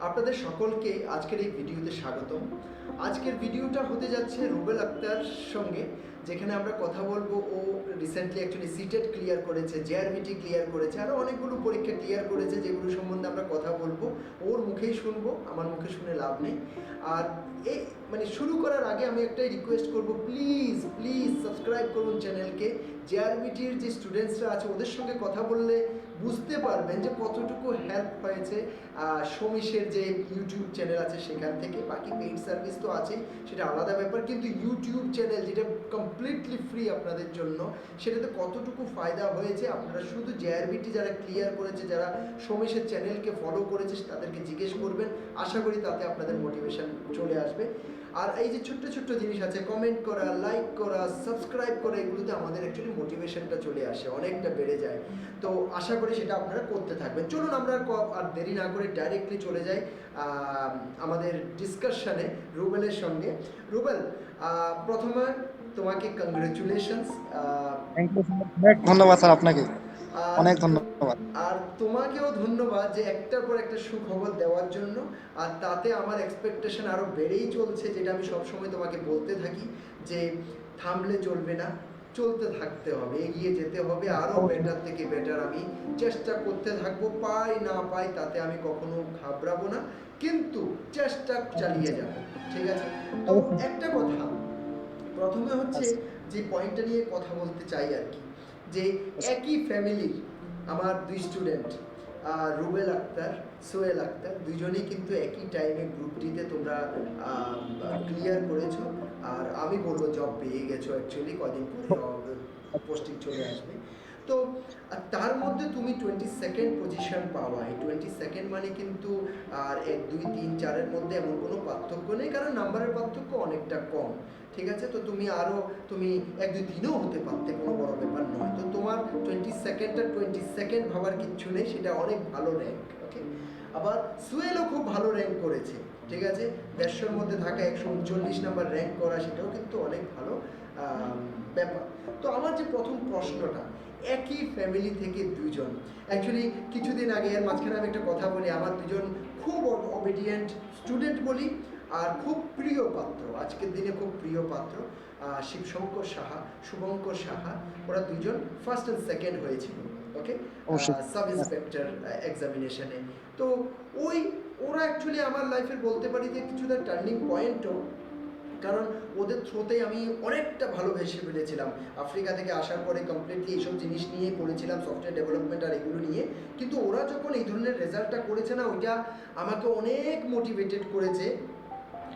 আপনাদের সকলকে আজকের এই ভিডিওতে স্বাগতম। আজকের ভিডিওটা হতে যাচ্ছে রুবেল আক্তার সঙ্গে, যেখানে আমরা কথা বলবো। ও রিসেন্টলি অ্যাকচুয়ালি সিটেট ক্লিয়ার করেছে, জেআরবিটি ক্লিয়ার করেছে, আরও অনেকগুলো পরীক্ষা ক্লিয়ার করেছে, যেগুলো সম্বন্ধে আমরা কথা বলবো। ওর মুখেই শুনবো, আমার মুখে শুনে লাভ নেই। আর এই শুরু করার আগে আমি একটাই রিকোয়েস্ট করব, প্লিজ প্লিজ সাবস্ক্রাইব করুন চ্যানেলকে। জেআরবিটির যে স্টুডেন্টসরা আছে ওদের সঙ্গে কথা বললে বুঝতে পারবেন যে কতটুকু হেল্প হয়েছে সমীশের যে ইউটিউব চ্যানেল আছে সেখান থেকে। বাকি পেইড সার্ভিস তো আছেই, সেটা আলাদা ব্যাপার, কিন্তু ইউটিউব চ্যানেল যেটা কমপ্লিটলি ফ্রি আপনাদের জন্য, সেটাতে কতটুকু ফায়দা হয়েছে আপনারা শুধু জেআরবিটি যারা ক্লিয়ার করেছে, যারা সমীশের চ্যানেলকে ফলো করেছে তাদেরকে জিজ্ঞেস করবেন। আশা করি তাতে আপনাদের মোটিভেশন চলে আসবে। আর এই যে ছোট্ট ছোট্ট জিনিস আছে, কমেন্ট করা, লাইক করা, সাবস্ক্রাইব করা, এগুলোতে আমাদের অ্যাকচুয়ালি মোটিভেশনটা চলে আসে, অনেকটা বেড়ে যায়। তো আশা করি সেটা আপনারা করতে থাকবেন। চলুন আমরা আর দেরি না করে ডাইরেক্টলি চলে যাই আমাদের ডিসকাশনে রুবেলের সঙ্গে। রুবেল, প্রথমে তোমাকে কংগ্রেচুলেশনস। থ্যাংক ইউ, অনেক ধন্যবাদ স্যার আপনাকে। আর অনেক ধন্যবাদ। আর তোমাকেও ধন্যবাদ যে একটার পর একটা সুখবর দেওয়ার জন্য। আর তাতে আমার এক্সপেকটেশন আরও বেড়েই চলছে, যেটা আমি সবসময় তোমাকে বলতে থাকি, যে থামলে চলবে না, চলতে থাকতে হবে, এগিয়ে যেতে হবে, আরও বেটার থেকে বেটার আমি চেষ্টা করতে থাকবো। পাই না পাই তাতে আমি কখনো ঘাবড়াবো না, কিন্তু চেষ্টা চালিয়ে যাব। ঠিক আছে? তো একটা কথা প্রথমে হচ্ছে, যে পয়েন্টটা নিয়ে কথা বলতে চাই আর কি, যে একই ফ্যামিলির আমার দুই স্টুডেন্ট, রুবেল আক্তার, সোহেল আক্তার, দুজনেই কিন্তু একই টাইমে গ্রুপ ডিতে তোমরা ক্লিয়ার করেছো। আর আমি বলবো জব পেয়ে গেছো, অ্যাকচুয়ালি কদিন পরে পোস্টিং চলে আসবে। তো তার মধ্যে তুমি 22nd পজিশন পাওয়া, এই 22nd মানে কিন্তু আর 1 2 3 4-এর মধ্যে এমন কোনো পার্থক্য নেই, কারণ নাম্বারের পার্থক্য অনেকটা কম। ঠিক আছে? তো তুমি 1 2 3ও হতে পারতে, কোনো বড় ব্যাপার নয়। তো তোমার 22ndটা 22nd ভাবার কিচ্ছু নেই, সেটা অনেক ভালো র্যাঙ্ক। ওকে, আবার সুয়েলও খুব ভালো র্যাঙ্ক করেছে। ঠিক আছে? 150-এর মধ্যে থাকা 139 নাম্বার র্যাঙ্ক করা, সেটাও কিন্তু অনেক ভালো ব্যাপার। তো আমার যে প্রথম প্রশ্নটা, একই ফ্যামিলি থেকে দুজন, অ্যাকচুয়ালি কিছুদিন আগে, এর মাঝখানে আমি একটা কথা বলি, আমার দুজন খুব অবিডিয়েন্ট স্টুডেন্ট বলি, আর খুব প্রিয় পাত্র, আজকের দিনে খুব প্রিয় পাত্র, শিবশঙ্কর সাহা, শুভঙ্কর সাহা। ওরা দুজন ফার্স্ট অ্যান্ড সেকেন্ড হয়েছিল। ওকে, অবশ্যই। সাব ইন্সপেক্টর এক্সামিনেশনে। তো ওরা অ্যাকচুয়ালি আমার লাইফের বলতে পারি যে কিছুটা টার্নিং পয়েন্টও, কারণ ওদের থ্রোতেই আমি অনেকটা ভালোবেসে ফেলেছিলাম। আফ্রিকা থেকে আসার পরে কমপ্লিটলি এইসব জিনিস নিয়ে পড়েছিলাম, সফটওয়্যার ডেভেলপমেন্ট আর এগুলো নিয়ে। কিন্তু ওরা যখন এই ধরনের রেজাল্টটা করেছে না, ওইটা আমাকে অনেক মোটিভেটেড করেছে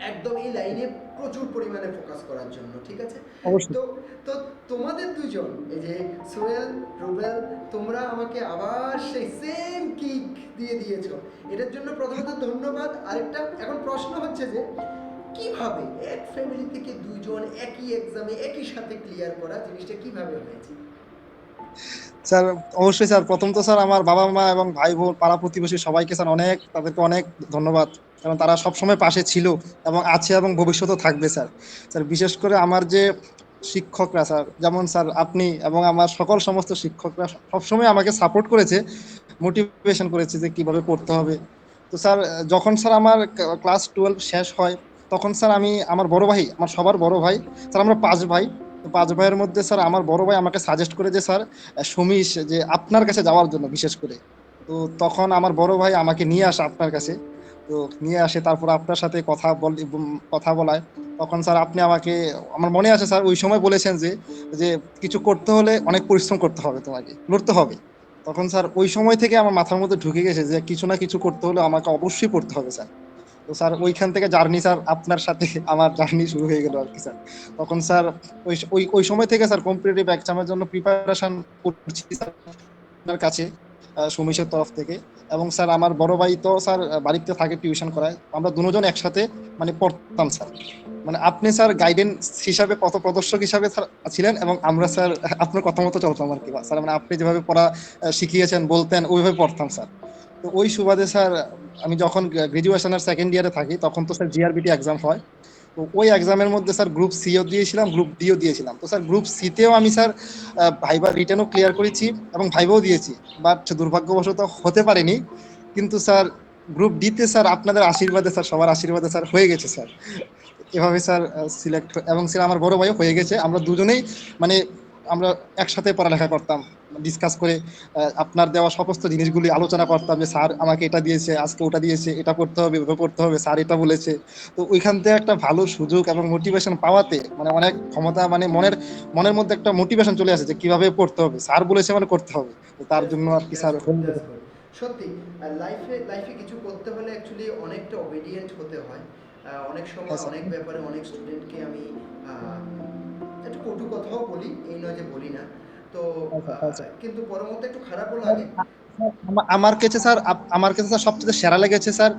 একদম এই লাইনে প্রচুর পরিমাণে ফোকাস করার জন্য। ঠিক আছে? অবশ্যই তো তো তোমাদের দুজন, এই যে সোহেল, রুবেল, তোমরা আমাকে আবার সেই সেম কিক দিয়ে দিয়েছো, এটার জন্য প্রথমত ধন্যবাদ। আরেকটা এখন প্রশ্ন হচ্ছে যে কিভাবে এক ফ্যামিলি থেকে দুজন একই এক্সামে একই সাথে ক্লিয়ার করা, জিনিসটা কিভাবে হয়েছে? স্যার। অবশ্যই স্যার, প্রথম তো স্যার আমার বাবা মা এবং ভাই বোন পাড়া প্রতিবেশী সবাইকে স্যার তাদেরকে অনেক ধন্যবাদ, কারণ তারা সবসময় পাশে ছিল এবং আছে এবং ভবিষ্যতেও থাকবে স্যার। স্যার, বিশেষ করে আমার যে শিক্ষকরা স্যার, যেমন স্যার আপনি এবং আমার সকল সমস্ত শিক্ষকরা সবসময় আমাকে সাপোর্ট করেছে, মোটিভেশন করেছে যে কিভাবে পড়তে হবে। তো স্যার, যখন স্যার আমার ক্লাস 12 শেষ হয়, তখন স্যার আমি আমার বড় ভাই, আমার সবার বড় ভাই স্যার, আমরা 5 ভাই। তো 5 ভাইয়ের মধ্যে স্যার আমার বড় ভাই আমাকে সাজেস্ট করে যে স্যার সমীশ, যে আপনার কাছে যাওয়ার জন্য বিশেষ করে। তো তখন আমার বড় ভাই আমাকে নিয়ে আসে আপনার কাছে। তো নিয়ে আসে, তারপর আপনার সাথে কথা বলায়। তখন স্যার আপনি আমাকে, আমার মনে আছে স্যার, ওই সময় বলেছেন যে যে কিছু করতে হলে অনেক পরিশ্রম করতে হবে, তোমাকে লড়তে হবে। তখন স্যার ওই সময় থেকে আমার মাথার মধ্যে ঢুকে গেছে যে কিছু না কিছু করতে হলে আমাকে অবশ্যই পড়তে হবে স্যার। তো স্যার ওইখান থেকে জার্নি স্যার, আপনার সাথে আমার জার্নি শুরু হয়ে গেল আর কি স্যার। তখন স্যার ওই ওই ওই সময় থেকে স্যার কম্পিটিটিভ এক্সামের জন্য প্রিপারেশন করছি স্যার আপনার কাছে, সমীশের তরফ থেকে। এবং স্যার আমার বড় ভাই তো স্যার বাড়িতে থাকে, টিউশন করায়, আমরা দুজন একসাথে পড়তাম স্যার। আপনি স্যার গাইডেন্স হিসাবে, পথ প্রদর্শক হিসাবে স্যার ছিলেন, এবং আমরা স্যার আপনার কথা মতো চলতাম আর কি স্যার। আপনি যেভাবে পড়া শিখিয়েছেন, বলতেন, ওইভাবে পড়তাম স্যার। তো ওই সুবাদে স্যার, আমি যখন গ্রাজুয়েশনের সেকেন্ড ইয়ারে থাকি, তখন তো স্যার জিআরবিটি এক্সাম হয়। তো ওই এক্সামের মধ্যে স্যার গ্রুপ সিও দিয়েছিলাম, গ্রুপ ডিও দিয়েছিলাম। তো স্যার গ্রুপ সিতেও আমি স্যার ভাইবা রিটেনও ক্লিয়ার করেছি এবং ভাইবাও দিয়েছি, বাট দুর্ভাগ্যবশত হতে পারেনি। কিন্তু স্যার গ্রুপ ডি তে স্যার আপনাদের আশীর্বাদে স্যার, সবার আশীর্বাদে স্যার হয়ে গেছে স্যার। এভাবে স্যার সিলেক্ট, এবং স্যার আমার বড় ভাইও হয়ে গেছে। আমরা দুজনেই মানে আমরা একসাথে পড়ালেখা করতাম, ডিসকাস করে আপনার দেওয়া সমস্ত জিনিসগুলি আলোচনা করতাম, যে স্যার আমাকে এটা দিয়েছে, আজকে ওটা দিয়েছে, এটা পড়তে হবে, ওটা পড়তে হবে, স্যার এটা বলেছে। তো ওইখান থেকে একটা ভালো সুযোগ এবং মোটিভেশন পাওয়াতে মানে অনেক ক্ষমতা, মানে মনের মনের মধ্যে একটা মোটিভেশন চলে আসে যে কিভাবে পড়তে হবে, স্যার বলেছে মানে করতে হবে। তো তার দ্যাটস জন্য গুড, আর কি দ্যাটস স্যার গুড, হয়ে দ্যাটস গেছে। গুড। সত্যি লাইফে লাইফে কিছু করতে হলে অ্যাকচুয়ালি অনেকটা ওবিডিয়েন্ট হতে হয়। অনেক হ্যাঁ সময় স্যার। অনেক ব্যাপারে অনেক স্টুডেন্টকে আমি আহ, একটু কটু কথাও বলি, এই নয় যে বলি না। তো হ্যাঁ স্যার। হ্যাঁ স্যার। কিন্তু পরবর্তী একটু খারাপও লাগে। আমার কাছে স্যার আমার কাছে স্যার সবচেয়ে সেরা লেগেছে স্যার,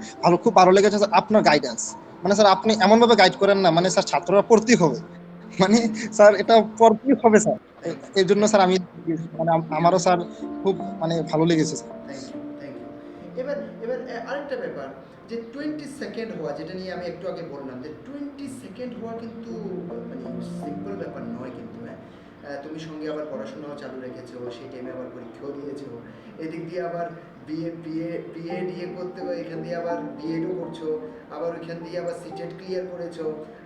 খুব ভালো লেগেছে স্যার আপনার গাইডেন্স। মানে স্যার আপনি এমন ভাবে গাইড করেন না, মানে স্যার ছাত্ররা পড়তেই হবে, মানে স্যার এটা পড়তেই হবে স্যার। থ্যাংক ইউ, এর জন্য থ্যাংক স্যার ইউ, আমি মানে আমারও স্যার খুব মানে ভালো লেগেছে sir. Thank you, thank you. এবার এবার আরেকটা ব্যাপার, যে 22nd হওয়া, যেটা নিয়ে আমি একটু আগে বললাম, যে 22nd হওয়া কিন্তু মানে সিম্পল ব্যাপার নয় কিন্তু। হ্যাঁ, তুমি সঙ্গে আবার পড়াশোনাও চালু রেখেছো, সেই টাইমে আবার পরীক্ষাও দিয়েছো, এদিক দিয়ে আবার বিএ ডিএ করতে হয়, এখান দিয়ে আবার বিএডও করছো, আবার ওইখান দিয়ে আবার সিটেট ক্লিয়ার করেছো,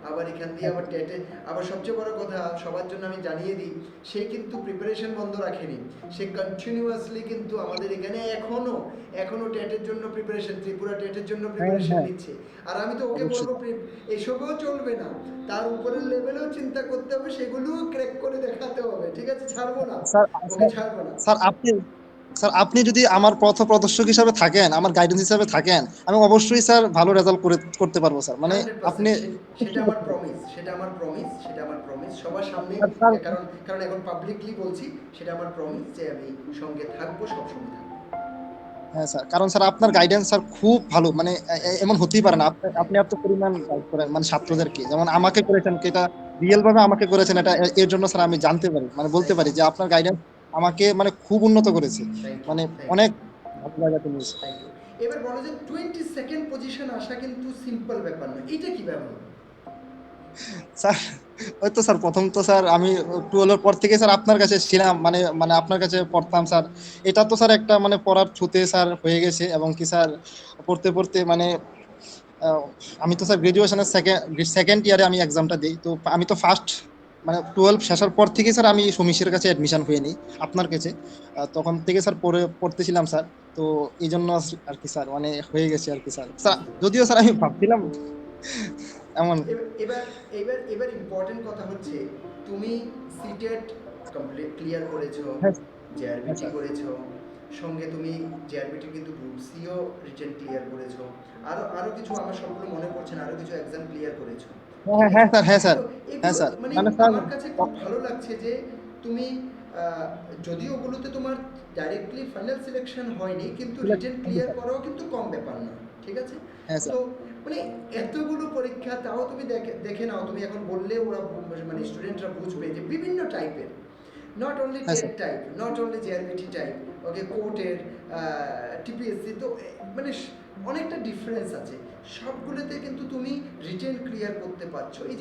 আবার এখান দিয়ে আবার টেটে, আবার সবচেয়ে বড় কথা সবার জন্য আমি জানিয়ে দিই, সে কিন্তু প্রিপারেশন বন্ধ রাখেনি, সে কন্টিনিউয়াসলি কিন্তু আমাদের এখানে এখনো এখনো টেটের জন্য প্রিপারেশন, ত্রিপুরা টেটের জন্য হ্যাঁ প্রিপারেশন হ্যাঁ, নিচ্ছে। আর আমি তো ওকে অবশ্যই বলবো এসবেও চলবে না, তার উপরের লেভেলেও চিন্তা করতে হবে, সেগুলোও ক্র্যাক করে দেখাতে হবে, ঠিক আছে, ছাড়বো না, স্যার। ওকে স্যার ছাড়বো না। স্যার আপনি স্যার আপনি যদি আমার পথ প্রদর্শক হিসাবে থাকেন, আমার গাইডেন্স হিসাবে থাকেন, আমি অবশ্যই স্যার ভালো রেজাল্ট করতে পারবো স্যার, মানে 100%, আপনি। সেটা আমার প্রমিস, সেটা আমার প্রমিস, সেটা আমার প্রমিস সবার সামনে। আর স্যার, কারণ কারণ এখন পাবলিকলি বলছি, সেটা আমার প্রমিস যে আমি সঙ্গে থাকবো, সবসময় থাকবো। হ্যাঁ স্যার, কারণ স্যার আপনার গাইডেন্স স্যার খুব ভালো, মানে থ্যাংক ইউ, এমন হতেই পারে না আপনি থ্যাংক আপনি ইউ, এত পরিমাণ গাইড করেন মানে ছাত্রদেরকে, যেমন থ্যাংক আমাকে ইউ, করেছেন, এটা রিয়েল ভাবে আমাকে করেছেন, এটা এর জন্য স্যার আমি জানতে পারি, মানে বলতে থ্যাংক পারি ইউ, যে আপনার গাইডেন্স আমাকে মানে খুব উন্নত করেছে, থ্যাংক ইউ, মানে থ্যাংক ইউ, অনেক ভালো জায়গাতে নিয়েছে। Thank you. এবার বলো যে 22nd পজিশন আসা কিন্তু সিম্পল ব্যাপার নয়, এটা কিভাবে হলো? স্যার ওই তো স্যার, প্রথম তো স্যার আমি 12 পর থেকে স্যার আপনার কাছে ছিলাম, মানে মানে আপনার কাছে পড়তাম স্যার। এটা তো স্যার একটা মানে পড়ার থ্রুতে স্যার হয়ে গেছে, এবং কি স্যার পড়তে পড়তে মানে আহ, আমি তো স্যার গ্রাজুয়েশনের সেকেন্ড ইয়ারে আমি এক্সামটা দিই, তো আমি তো ফার্স্ট মানে 12 শেষের পর থেকে স্যার আমি সমীশের কাছে অ্যাডমিশন হয়ে নিই আপনার কাছে। তখন থেকে স্যার পড়তেছিলাম স্যার। তো এই জন্য আর কি স্যার মানে হয়ে গেছে আর কি স্যার। স্যার বুঝতে পারছি। যদিও স্যার আমি ভাবছিলাম এমন। এবার এবার এবার ইম্পর্টেন্ট কথা হচ্ছে, তুমি সিটেট কমপ্লিট ক্লিয়ার করেছো, হ্যাঁ। হ্যাঁ জেআরবিটি স্যার। করেছো, সঙ্গে তুমি জেআরবিটি কিন্তু গ্রুপ সিও রিটেন ক্লিয়ার করেছো, আরো আরো কিছু আমার সবগুলো মনে পড়ছে না, আরো কিছু এক্সাম ক্লিয়ার করেছো, ঠিক হ্যাঁ হ্যাঁ আছে। স্যার। হ্যাঁ স্যার। তো হ্যাঁ এগুলো স্যার, মানে মানে স্যার আমার কাছে খুব ভালো লাগছে যে তুমি যদিও ওগুলোতে তোমার ডাইরেক্টলি ফাইনাল সিলেকশন হয়নি, কিন্তু রিটেন ক্লিয়ার করাও কিন্তু কম ব্যাপার নয়, ঠিক আছে। হ্যাঁ স্যার। তো মানে এতগুলো পরীক্ষা, তাও তুমি দেখে দেখে নাও, তুমি এখন বললে ওরা মানে স্টুডেন্টরা বুঝবে যে বিভিন্ন টাইপের, নট অনলি হ্যাঁ TET sir. Type, not only JRBT type, okay কোর্টের, টিপিএসসি, তো মানে অনেকটা ডিফারেন্স আছে, সবগুলোতে কিন্তু তুমি রিটেন ক্লিয়ার করতে পারছো। এই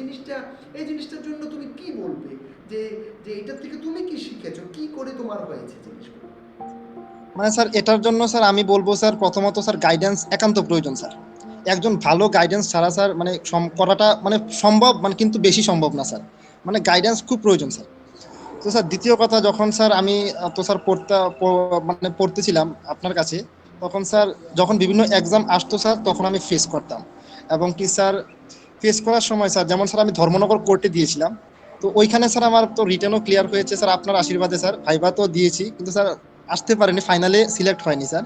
জিনিসটার জন্য তুমি কি বলবে, যে যে এটার থেকে তুমি কি শিখেছো, কি করে তোমার হয়েছে জিনিসগুলো? মানে স্যার এটার জন্য স্যার আমি বলবো স্যার, প্রথমত স্যার গাইডেন্স একান্ত প্রয়োজন স্যার। একজন ভালো গাইডেন্স ছাড়া স্যার মানে করাটা মানে সম্ভব, মানে কিন্তু বেশি সম্ভব না স্যার, মানে গাইডেন্স খুব প্রয়োজন স্যার। তো স্যার দ্বিতীয় কথা, যখন স্যার আমি তো স্যার মানে পড়তেছিলাম আপনার কাছে, তখন স্যার যখন বিভিন্ন এক্সাম আসতো স্যার, তখন আমি ফেস করতাম, এবং কি স্যার ফেস করার সময় স্যার, যেমন স্যার আমি ধর্মনগর কোর্টে দিয়েছিলাম, তো ওইখানে স্যার আমার তো রিটেনও ক্লিয়ার হয়েছে স্যার আপনার আশীর্বাদে স্যার, ভাইবা তো দিয়েছি, কিন্তু স্যার আসতে পারেনি, ফাইনালে সিলেক্ট হয়নি স্যার।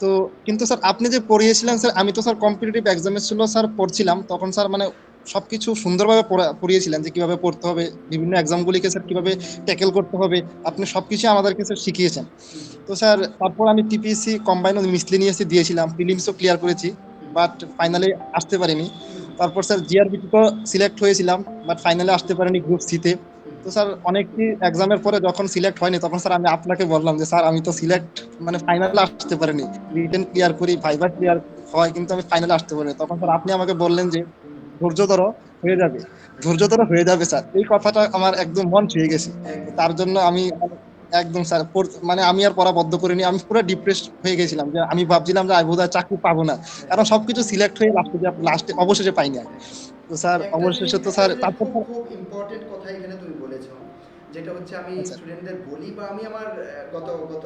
তো কিন্তু স্যার আপনি যে পড়িয়েছিলেন স্যার, আমি তো স্যার কম্পিটিটিভ এক্সামের ছিল স্যার পড়ছিলাম, তখন স্যার মানে সবকিছু সুন্দরভাবে পড়িয়েছিলেন, যে কিভাবে পড়তে হবে, বিভিন্ন এক্সামগুলিকে স্যার কিভাবে ট্যাকেল করতে হবে, আপনি সবকিছু আমাদেরকে স্যার শিখিয়েছেন। হুম, তো স্যার তারপর আমি টিপিএসসি কম্বাইন মিসলিনিয়াসে দিয়েছিলাম, প্রিলিমসও ক্লিয়ার করেছি, হুম, বাট ফাইনালে আসতে পারিনি। হুম, তারপর স্যার জিআরবিটি তো সিলেক্ট হয়েছিলাম, বাট ফাইনালে আসতে পারিনি গ্রুপ সিতে। হুম, তো স্যার অনেকটি এক্সামের পরে যখন সিলেক্ট হয়নি, তখন স্যার আমি আপনাকে বললাম যে স্যার আমি তো সিলেক্ট মানে ফাইনালে আসতে পারিনি, রিটেন ক্লিয়ার করি, ভাইবা ক্লিয়ার হয়, কিন্তু আমি ফাইনালে আসতে পারিনি। তখন স্যার আপনি আমাকে বললেন যে ধৈর্য ধরো, হয়ে যাবে, ধৈর্য ধরো, হয়ে যাবে স্যার। এই কথাটা আমার একদম মন ছুঁয়ে গেছে। তো একদম। তার জন্য আমি একদম স্যার মানে আমি আর পড়া বদ্ধ করিনি, আমি পুরো ডিপ্রেস হয়ে গেছিলাম যে আমি ভাবছিলাম যে আমি বোধহয় চাকরি পাবো না, কারণ সবকিছু সিলেক্ট হয়ে লাস্টে অবশেষে পাইনি আর। তো স্যার অবশেষে তো একটা স্যার জিনিস তারপর খুব খুব ইম্পর্টেন্ট কথা এখানে তুমি বলেছো, যেটা হচ্ছে আমি আচ্ছা স্টুডেন্টদের বলি বা আমি আমার গত গত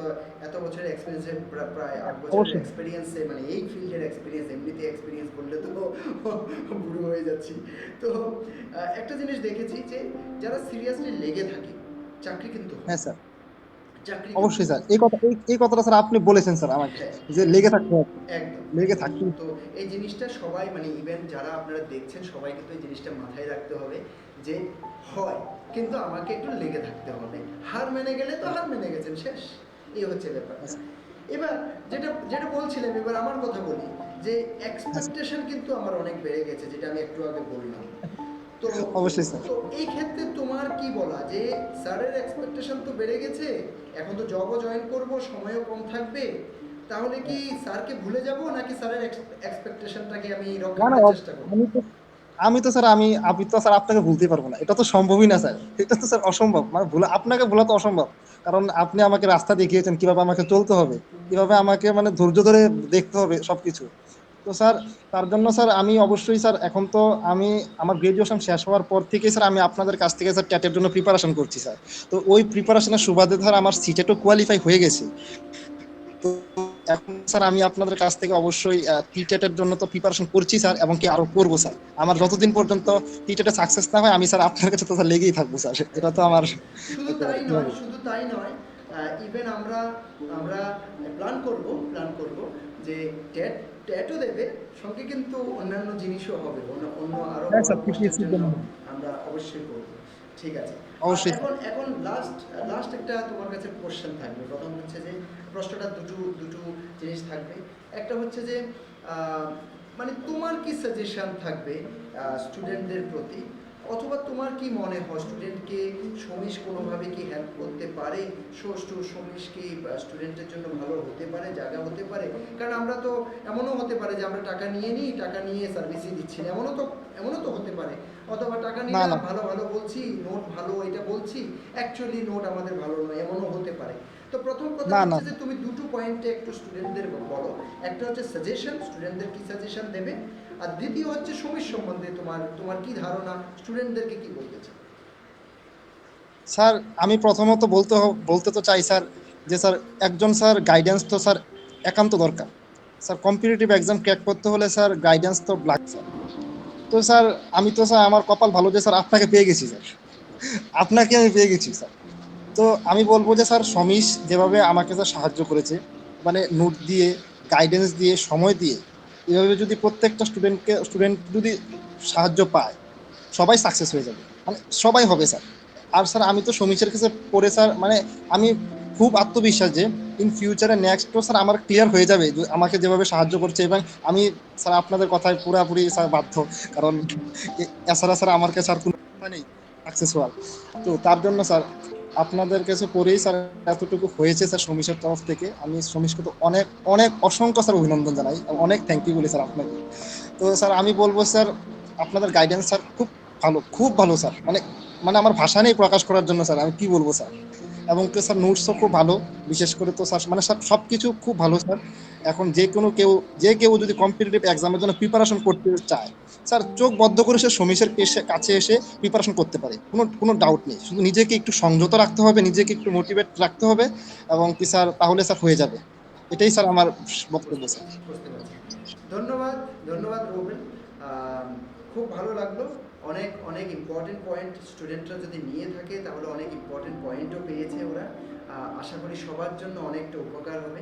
এত বছরের এক্সপিরিয়েন্সে, প্রায় 8 বছরের অবশ্যই এক্সপিরিয়েন্সে, মানে এই ফিল্ডের এক্সপিরিয়েন্স, এমনিতে এক্সপিরিয়েন্স বললে তো বুড়ো হয়ে যাচ্ছি। তো একটা জিনিস দেখেছি যে যারা সিরিয়াসলি লেগে থাকে চাকরি কিন্তু হয়, হ্যাঁ স্যার, চাকরি কিন্তু অবশ্যই স্যার হয়। এই কথাটা স্যার আপনি বলেছেন স্যার আমাকে, হ্যাঁ, যে লেগে থাকতে হবে, একদম লেগে একদম। থাকতে তো এই জিনিসটা সবাই, মানে ইভেন যারা আপনারা দেখছেন সবাই কিন্তু এই জিনিসটা মাথায় রাখতে হবে যে হয়, কিন্তু আমাকে একটু লেগে থাকতে হবে। হার মেনে গেলে তো হার মেনে গেছেন, শেষ। এই হচ্ছে ব্যাপারটা। হ্যাঁ এবার যেটা যেটা বলছিলাম, এবার আমার কথা বলি যে স্যার, এক্সপেকটেশন কিন্তু আমার অনেক বেড়ে গেছে, যেটা আমি একটু আগে বললাম। তো অবশ্যই স্যার। তো এই ক্ষেত্রে তোমার কি বলা, যে স্যারের এক্সপেকটেশন তো বেড়ে গেছে, এখন তো জবও জয়েন করব, সময়ও কম থাকবে, তাহলে কি স্যারকে ভুলে যাব, নাকি স্যারের এক্সপেকটেশনটাকে আমি রক্ষা না না করার চেষ্টা করব? আমি তো আমি তো স্যার আমি তো স্যার আপনাকে ভুলতে পারবো না, এটা তো সম্ভবই না স্যার, এটা তো স্যার অসম্ভব, মানে আপনাকে ভোলা তো অসম্ভব, কারণ আপনি আমাকে রাস্তা দেখিয়েছেন কিভাবে আমাকে চলতে হবে, কিভাবে আমাকে মানে ধৈর্য ধরে দেখতে হবে সবকিছু। তো স্যার তার জন্য স্যার আমি অবশ্যই স্যার, এখন তো আমি আমার গ্রাজুয়েশন শেষ হওয়ার পর থেকেই স্যার আমি আপনাদের কাছ থেকে স্যার ট্যাটের জন্য প্রিপারেশন করছি স্যার। তো ওই প্রিপারেশনের সুবাদে ধর আমার সিটেটও কোয়ালিফাই হয়ে গেছে। তো এখন স্যার আমি আপনাদের কাছ থেকে অবশ্যই টিটেটের জন্য তো প্রিপারেশন করছি স্যার, এবং কি আরো করবো স্যার। আমার যতদিন পর্যন্ত টিটেটে সাকসেস না হয় আমি স্যার আপনার কাছে তো স্যার লেগেই থাকবো স্যার, এটা তো আমার শুধু তাই একেবারে কি নয়, হবে। শুধু তাই নয়, ইভেন আমরা আমরা প্ল্যান করব যে ট্যাট ট্যাটও দেবে, সঙ্গে কিন্তু অন্যান্য জিনিসও হবে, অন্য অন্য আরও হ্যাঁ বড় স্যার, পোস্টের পিপিএসসির জন্য জন্য আমরা অবশ্যই করব। ঠিক আছে। আর অবশ্যই স্যার। এখন এখন লাস্ট লাস্ট একটা তোমার কাছে কোশ্চেন থাকবে। প্রথম হচ্ছে যে প্রশ্নটা দুটো দুটো জিনিস থাকবে। একটা হচ্ছে যে আহ, মানে তোমার কি সাজেশন থাকবে স্টুডেন্টদের প্রতি, অথবা তোমার কি মনে হয় স্টুডেন্টকে সমীশ কোনোভাবে কি হেল্প করতে পারে, সমীশ কি স্টুডেন্টের জন্য ভালো হতে পারে, জায়গা হতে পারে? কারণ আমরা তো এমনও হতে পারে যে আমরা টাকা নিয়ে নিই, টাকা নিয়ে সার্ভিসই দিচ্ছি না, এমনও তো হতে পারে। অথবা টাকা না নিলাম, না ভালো ভালো বলছি, নোট ভালো এটা বলছি, অ্যাকচুয়ালি নোট আমাদের ভালো নয়, এমনও হতে পারে। তো প্রথম কথা না না হচ্ছে যে তুমি দুটো পয়েন্টে একটু স্টুডেন্টদের বলো। একটা হচ্ছে সাজেশন, স্টুডেন্টদের কি সাজেশন দেবে, আর দ্বিতীয় হচ্ছে সমীর সম্বন্ধে তোমার তোমার কি ধারণা, স্টুডেন্টদেরকে কি বলতে চাও? স্যার, আমি প্রথমত বলতে তো চাই স্যার, যে স্যার একজন স্যার গাইডেন্স তো স্যার একান্ত দরকার। স্যার কম্পিটিটিভ এক্সাম ক্র্যাক করতে হলে স্যার গাইডেন্স তো লাগবে স্যার। তো স্যার আমি তো স্যার আমার কপাল ভালো যে স্যার আপনাকে পেয়ে গেছি স্যার, আপনাকে আমি পেয়ে গেছি স্যার। তো আমি বলবো যে স্যার সমীশ যেভাবে আমাকে স্যার সাহায্য করেছে, মানে নোট দিয়ে, গাইডেন্স দিয়ে, সময় দিয়ে, এভাবে যদি প্রত্যেকটা স্টুডেন্ট যদি সাহায্য পায়, সবাই সাকসেস হয়ে যাবে, মানে সবাই হবে স্যার। আর স্যার আমি তো সমীশের কাছে পড়ে স্যার, মানে আমি খুব আত্মবিশ্বাস যে ইন ফিউচারে নেক্সটও স্যার আমার ক্লিয়ার হয়ে যাবে, আমাকে যেভাবে সাহায্য করছে। এবং আমি স্যার আপনাদের কথায় পুরাপুরি স্যার বাধ্য, কারণ এছাড়া স্যার আমার কাছে আর কোনো উপায় নেই সাকসেস হওয়ার। তো তার জন্য স্যার আপনাদের কাছে পড়েই স্যার এতটুকু হয়েছে স্যার সমীশের তরফ থেকে। আমি সমীশকে তো অনেক অনেক অসংখ্য স্যার অভিনন্দন জানাই, অনেক থ্যাংক ইউ বলি স্যার আপনাকে। তো স্যার আমি বলবো স্যার আপনাদের গাইডেন্স স্যার খুব ভালো, খুব ভালো স্যার, মানে মানে আমার ভাষা নেই প্রকাশ করার জন্য স্যার, আমি কি বলবো স্যার। এবং কি স্যার নোটসও খুব ভালো, বিশেষ করে তো স্যার মানে স্যার সব কিছু খুব ভালো স্যার। এখন যে কেউ যদি কম্পিটিটিভ এক্সামের জন্য প্রিপারেশন করতে চায়, স্যার চোখ বদ্ধ করে সে সমীশের কাছে এসে প্রিপারেশন করতে পারে, কোনো ডাউট নেই। শুধু নিজেকে একটু সংযত রাখতে হবে, নিজেকে একটু মোটিভেট রাখতে হবে, এবং কি স্যার তাহলে স্যার হয়ে যাবে। এটাই স্যার আমার বক্তব্য বুঝতে স্যার। পারছি, বুঝতে পারছি। ধন্যবাদ, ধন্যবাদ রোবেল। খুব ভালো লাগলো। অনেক অনেক ইম্পর্টেন্ট পয়েন্ট স্টুডেন্টরা যদি নিয়ে থাকে তাহলে অনেক ইম্পর্টেন্ট পয়েন্টও পেয়েছে ওরা। আশা করি সবার জন্য অনেকটা উপকার হবে।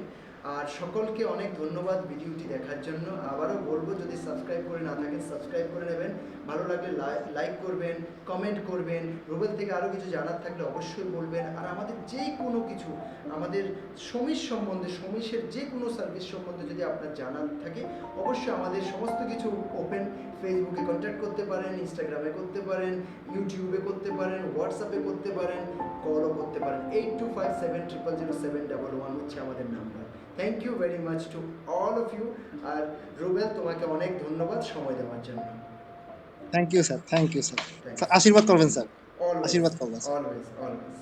আর সকলকে অনেক ধন্যবাদ ভিডিওটি দেখার জন্য। আবারও বলবো, যদি সাবস্ক্রাইব করে না থাকেন সাবস্ক্রাইব করে নেবেন, ভালো লাগলে লাইক করবেন, কমেন্ট করবেন, রুবেল থেকে আরও কিছু জানার থাকলে অবশ্যই বলবেন। আর আমাদের যে কোনো কিছু, আমাদের সমীশ সম্বন্ধে, সমীশের যে কোনো সার্ভিস সম্বন্ধে যদি আপনার জানার থাকে, অবশ্যই আমাদের সমস্ত কিছু ওপেন। ফেসবুকে কন্ট্যাক্ট করতে পারেন, ইনস্টাগ্রামে করতে পারেন, ইউটিউবে করতে পারেন, হোয়াটসঅ্যাপে করতে পারেন, কলও করতে পারেন। 8257000711 হচ্ছে আমাদের number. Thank you very much to all of you. আর রুবেল, তোমাকে অনেক ধন্যবাদ সময় দেওয়ার জন্য। Thank you sir, thank you sir. Thanks. আশীর্বাদ করবেন স্যার, অলওয়েজ, আশীর্বাদ করবেন স্যার। Always, always.